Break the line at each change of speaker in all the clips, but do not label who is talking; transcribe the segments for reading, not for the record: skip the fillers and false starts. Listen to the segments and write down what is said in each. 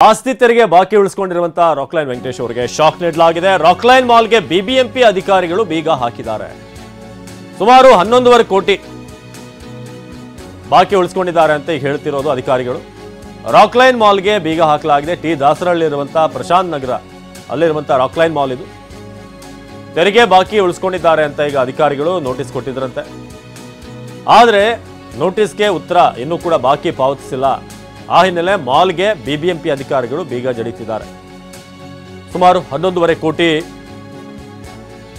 ಆಸ್ತಿ ತೆರಿಗೆ ಬಾಕಿ ಉಳಿಸಿಕೊಂಡಿರುವಂತಹ ರಾಕ್ಲೈನ್ ವೆಂಕಟೇಶ್ ಅವರಿಗೆ ಶಾಕ್ ನೀಡಲಾಗಿದೆ. ರಾಕ್ಲೈನ್ ಮಾಲ್ಗೆ ಬಿಬಿಎಂಪಿ ಅಧಿಕಾರಿಗಳು ಬೀಗ ಹಾಕಿದ್ದಾರೆ. ಸುಮಾರು 11.5 ಕೋಟಿ ಬಾಕಿ ಉಳಿಸಿಕೊಂಡಿದ್ದಾರೆ ಅಂತ ಹೇಳ್ತಿರೋದು ಅಧಿಕಾರಿಗಳು. ರಾಕ್ಲೈನ್ ಮಾಲ್ಗೆ ಬೀಗ ಹಾಕಲಾಗಿದೆ. ಟಿ ದಾಸರಹಳ್ಳಿ ಇರುವಂತಹ ಪ್ರಶಾಂತ್ ನಗರ ಅಲ್ಲಿರುವಂತಹ ರಾಕ್ಲೈನ್ ಮಾಲ್ ಇದು. ತೆರಿಗೆ ಬಾಕಿ ಉಳಿಸಿಕೊಂಡಿದ್ದಾರೆ ಅಂತ ಈಗ ಅಧಿಕಾರಿಗಳು ನೋಟಿಸ್ ಕೊಟ್ಟಿದ್ರಂತೆ. ಆದರೆ ನೋಟಿಸ್ಗೆ ಉತ್ತರ ಇನ್ನೂ ಕೂಡ ಬಾಕಿ ಪಾವತಿಸಿಲ್ಲ. ಆ ಹಿನ್ನೆಲೆ ಮಾಲ್ಗೆ ಬಿಬಿಎಂಪಿ ಅಧಿಕಾರಿಗಳು ಬೀಗ ಜಡಿತಿದ್ದಾರೆ. ಸುಮಾರು 11.5 ಕೋಟಿ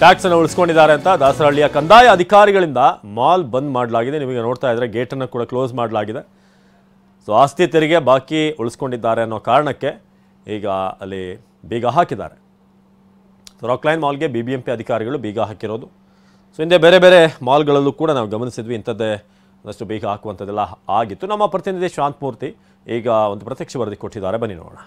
ಟ್ಯಾಕ್ಸ್ ಅನ್ನು ಉಳಿಸಿಕೊಂಡಿದ್ದಾರೆ ಅಂತ ದಾಸರಹಳ್ಳಿಯ ಕಂದಾಯ ಅಧಿಕಾರಿಗಳಿಂದ ಮಾಲ್ ಬಂದ್ ಮಾಡಲಾಗಿದೆ. ನಿಮಗೆ ನೋಡ್ತಾ ಇದ್ರೆ ಗೇಟ್ ಅನ್ನು ಕೂಡ ಕ್ಲೋಸ್ ಮಾಡಲಾಗಿದೆ. ಸೊ ಆಸ್ತಿ ತೆರಿಗೆ ಬಾಕಿ ಉಳಿಸ್ಕೊಂಡಿದ್ದಾರೆ ಅನ್ನೋ ಕಾರಣಕ್ಕೆ ಈಗ ಅಲ್ಲಿ ಬೀಗ ಹಾಕಿದ್ದಾರೆ. ಸೊ ರಾಕ್ಲೈನ್ ಮಾಲ್ಗೆ ಬಿಬಿಎಂಪಿ ಅಧಿಕಾರಿಗಳು ಬೀಗ ಹಾಕಿರೋದು. ಸೊ ಹಿಂದೆ ಬೇರೆ ಬೇರೆ ಮಾಲ್ಗಳಲ್ಲೂ ಕೂಡ ನಾವು ಗಮನಿಸಿದ್ವಿ ಇಂಥದ್ದೇ ಒಂದಷ್ಟು ಬೀಗ ಹಾಕುವಂಥದ್ದೆಲ್ಲ ಆಗಿತ್ತು. ನಮ್ಮ ಪ್ರತಿನಿಧಿ ಶಾಂತಮೂರ್ತಿ ಈಗ ಒಂದು ಪ್ರತ್ಯಕ್ಷ ವರದಿ ಕೊಟ್ಟಿದ್ದಾರೆ, ಬನ್ನಿ ನೋಡೋಣ.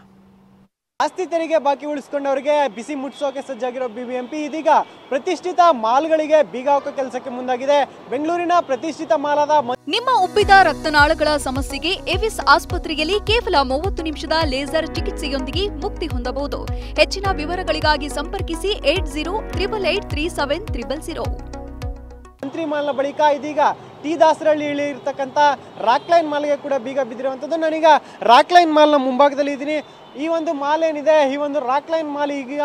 ಆಸ್ತಿ ತೆರಿಗೆ ಬಾಕಿ ಉಳಿಸಿಕೊಂಡವರಿಗೆ ಬಿಸಿ ಮುಟ್ಟಿಸೋಕೆ ಸಜ್ಜಾಗಿರೋ ಬಿಬಿಎಂಪಿ ಇದೀಗ ಪ್ರತಿಷ್ಠಿತ ಮಾಲ್ಗಳಿಗೆ ಬೀಗ ಹಾಕೋ ಕೆಲಸಕ್ಕೆ ಮುಂದಾಗಿದೆ. ಬೆಂಗಳೂರಿನ ಪ್ರತಿಷ್ಠಿತ ಮಾಲ್ ಆದ
ನಿಮ್ಮ ಉಬ್ಬಿದ ರಕ್ತನಾಳಗಳ ಸಮಸ್ಯೆಗೆ ಎವಿಸ್ ಆಸ್ಪತ್ರೆಯಲ್ಲಿ ಕೇವಲ 30 ನಿಮಿಷದ ಲೇಸರ್ ಚಿಕಿತ್ಸೆಯೊಂದಿಗೆ ಮುಕ್ತಿ ಹೊಂದಬಹುದು. ಹೆಚ್ಚಿನ ವಿವರಗಳಿಗಾಗಿ ಸಂಪರ್ಕಿಸಿ 8088837300.
ಮಂತ್ರಿ ಮಾಲ್ನ ಬಳಿಕ ಇದೀಗ ಟಿ ದಾಸರಹಳ್ಳಿ ಇರ್ತಕ್ಕಂಥ ರಾಕ್ಲೈನ್ ಮಾಲ್ಗೆ ಕೂಡ ಬೀಗ ಬಿದ್ದಿರುವಂಥದ್ದು. ನಾನೀಗ ರಾಕ್ಲೈನ್ ಮಾಲ್ನ ಮುಂಭಾಗದಲ್ಲಿ ಇದ್ದೀನಿ. ಈ ಒಂದು ಮಾಲ್ ಏನಿದೆ, ಈ ಒಂದು ರಾಕ್ಲೈನ್ ಮಾಲ್ ಈಗ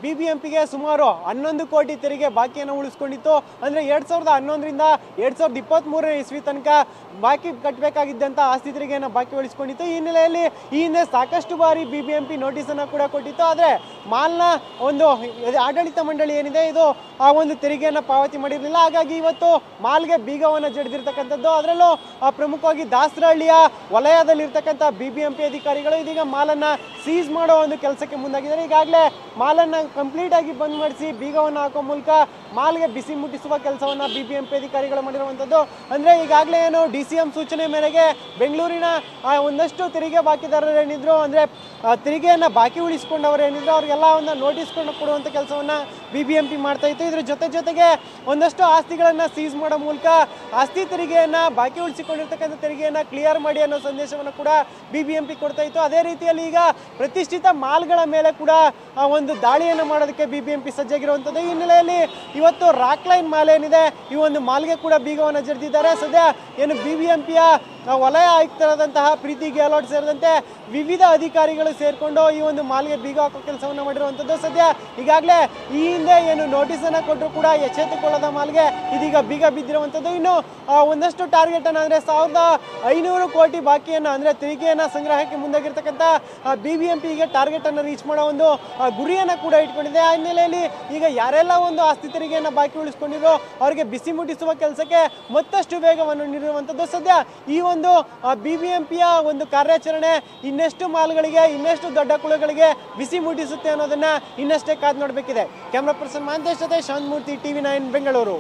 ಬಿಬಿಎಂಪಿಗೆ ಸುಮಾರು 11 ಕೋಟಿ ತೆರಿಗೆ ಬಾಕಿಯನ್ನು ಉಳಿಸ್ಕೊಂಡಿತ್ತು. ಅಂದರೆ 2011ರಿಂದ 2023 ಇಸ್ವಿ ತನಕ ಬಾಕಿ ಕಟ್ಟಬೇಕಾಗಿದ್ದಂಥ ಆಸ್ತಿ ತೆರಿಗೆಯನ್ನು ಬಾಕಿ ಉಳಿಸ್ಕೊಂಡಿತ್ತು. ಈ ಹಿನ್ನೆಲೆಯಲ್ಲಿ ಈ ಹಿಂದೆ ಸಾಕಷ್ಟು ಬಾರಿ ಬಿಬಿಎಂಪಿ ನೋಟಿಸನ್ನು ಕೂಡ ಕೊಟ್ಟಿತ್ತು. ಆದರೆ ಮಾಲ್ನ ಒಂದು ಆಡಳಿತ ಮಂಡಳಿ ಏನಿದೆ ಇದು ಆ ಒಂದು ತೆರಿಗೆಯನ್ನು ಪಾವತಿ ಮಾಡಿರಲಿಲ್ಲ. ಹಾಗಾಗಿ ಇವತ್ತು ಮಾಲ್ಗೆ ಬೀಗವನ್ನು ಜಡಿದಿರ್ತಕ್ಕಂಥದ್ದು. ಅದರಲ್ಲೂ ಪ್ರಮುಖವಾಗಿ ದಾಸರಹಳ್ಳಿಯ ವಲಯದಲ್ಲಿರ್ತಕ್ಕಂಥ ಬಿಬಿಎಂಪಿ ಅಧಿಕಾರಿಗಳು ಇದೀಗ ಮಾಲನ್ನು ಸೀಸ್ ಮಾಡೋ ಒಂದು ಕೆಲಸಕ್ಕೆ ಮುಂದಾಗಿದ್ದಾರೆ. ಈಗಾಗಲೇ ಮಾಲನ್ನು ಕಂಪ್ಲೀಟ್ ಆಗಿ ಬಂದ್ ಮಾಡಿಸಿ ಬೀಗವನ್ನು ಹಾಕೋ ಮೂಲಕ ಮಾಲ್ಗೆ ಬಿಸಿ ಮುಟ್ಟಿಸುವ ಕೆಲಸವನ್ನು ಬಿಬಿಎಂಪಿ ಅಧಿಕಾರಿಗಳು ಮಾಡಿರುವಂಥದ್ದು. ಅಂದರೆ ಈಗಾಗಲೇ ಏನು DCM ಸೂಚನೆ ಮೇರೆಗೆ ಬೆಂಗಳೂರಿನ ಒಂದಷ್ಟು ತೆರಿಗೆ ಬಾಕಿದಾರರು ಏನಿದ್ರು, ಅಂದರೆ ತೆರಿಗೆಯನ್ನು ಬಾಕಿ ಉಳಿಸಿಕೊಂಡವರು ಏನಿದ್ರು ಅವ್ರಿಗೆಲ್ಲ ಒಂದು ನೋಟಿಸ್ ಕೊಡುವಂಥ ಕೆಲಸವನ್ನು ಬಿಬಿಎಂಪಿ ಮಾಡ್ತಾ ಇತ್ತು. ಇದ್ರ ಜೊತೆಗೆ ಒಂದಷ್ಟು ಆಸ್ತಿಗಳನ್ನು ಸೀಸ್ ಮಾಡೋ ಮೂಲಕ ಆಸ್ತಿ ತೆರಿಗೆಯನ್ನು ಬಾಕಿ ಉಳಿಸಿಕೊಂಡಿರ್ತಕ್ಕಂಥ ತೆರಿಗೆಯನ್ನು ಕ್ಲಿಯರ್ ಮಾಡಿ ಅನ್ನೋ ಸಂದೇಶವನ್ನು ಕೂಡ ಬಿಬಿಎಂಪಿ ಕೊಡ್ತಾ ಇತ್ತು. ಅದೇ ರೀತಿಯಲ್ಲಿ ಈಗ ಪ್ರತಿಷ್ಠಿತ ಮಾಲ್ಗಳ ಮೇಲೆ ಕೂಡ ಒಂದು ದಾಳಿಯನ್ನು ಮಾಡೋದಕ್ಕೆ ಬಿಬಿಎಂಪಿ ಸಜ್ಜಾಗಿರುವಂಥದ್ದು. ಈ ಹಿನ್ನೆಲೆಯಲ್ಲಿ ಇವತ್ತು ರಾಕ್ಲೈನ್ ಮಾಲ್ ಏನಿದೆ, ಈ ಒಂದು ಮಾಲ್ಗೆ ಕೂಡ ಬೀಗವನ್ನು ಜಡಿದಿದ್ದಾರೆ. ಸದ್ಯ ಏನು ಬಿಬಿಎಂಪಿಯ ವಲಯ ಆಯುಕ್ತರಾದಂತಹ ಪ್ರೀತಿ ಗೆಹ್ಲೋಟ್ ಸೇರಿದಂತೆ ವಿವಿಧ ಅಧಿಕಾರಿಗಳು ಸೇರಿಕೊಂಡು ಈ ಒಂದು ಮಾಲ್ಗೆ ಬೀಗ ಹಾಕೋ ಕೆಲಸವನ್ನು ಮಾಡಿರುವಂಥದ್ದು. ಸದ್ಯ ಈಗಾಗಲೇ ಈ ಹಿಂದೆ ಏನು ನೋಟಿಸನ್ನು ಕೊಟ್ಟರು ಕೂಡ ಎಚ್ಚೆತ್ತುಕೊಳ್ಳದ ಮಾಲ್ಗೆ ಇದೀಗ ಬೀಗ ಬಿದ್ದಿರುವಂಥದ್ದು. ಇನ್ನು ಒಂದಷ್ಟು ಟಾರ್ಗೆಟ್ ಅನ್ನು, ಅಂದರೆ 1500 ಕೋಟಿ ಬಾಕಿಯನ್ನು, ಅಂದರೆ ತೆರಿಗೆಯನ್ನು ಸಂಗ್ರಹಕ್ಕೆ ಮುಂದಾಗಿರ್ತಕ್ಕಂಥ ಬಿಬಿಎಂಪಿ ಈಗ ಟಾರ್ಗೆಟ್ ಅನ್ನು ರೀಚ್ ಮಾಡೋ ಒಂದು ಗುರಿಯನ್ನು ಕೂಡ ಇಟ್ಕೊಂಡಿದೆ. ಆ ಹಿನ್ನೆಲೆಯಲ್ಲಿ ಈಗ ಯಾರೆಲ್ಲ ಒಂದು ಆಸ್ತಿ ತೆರಿಗೆಯನ್ನು ಬಾಕಿ ಉಳಿಸ್ಕೊಂಡಿರೋ ಅವರಿಗೆ ಬಿಸಿ ಮುಟ್ಟಿಸುವ ಕೆಲಸಕ್ಕೆ ಮತ್ತಷ್ಟು ವೇಗವನ್ನು ನೀಡಿರುವಂಥದ್ದು. ಸದ್ಯ ಈ ಒಂದು ಬಿಬಿಎಂಪಿಯ ಒಂದು ಕಾರ್ಯಾಚರಣೆ ಇನ್ನೆಷ್ಟು ಮಾಲ್ಗಳಿಗೆ, ಇನ್ನೆಷ್ಟು ದೊಡ್ಡ ಕುಳಗಳಿಗೆ ಬಿಸಿ ಮುಟ್ಟಿಸುತ್ತೆ ಅನ್ನೋದನ್ನ ಇನ್ನಷ್ಟೇ ಕಾದು ನೋಡಬೇಕಿದೆ. ಕ್ಯಾಮ್ರಾ ಪರ್ಸನ್ ಮಾಂತೇಶ್ ಜೊತೆ ಶಾಂತಮೂರ್ತಿ, TV9 ಬೆಂಗಳೂರು.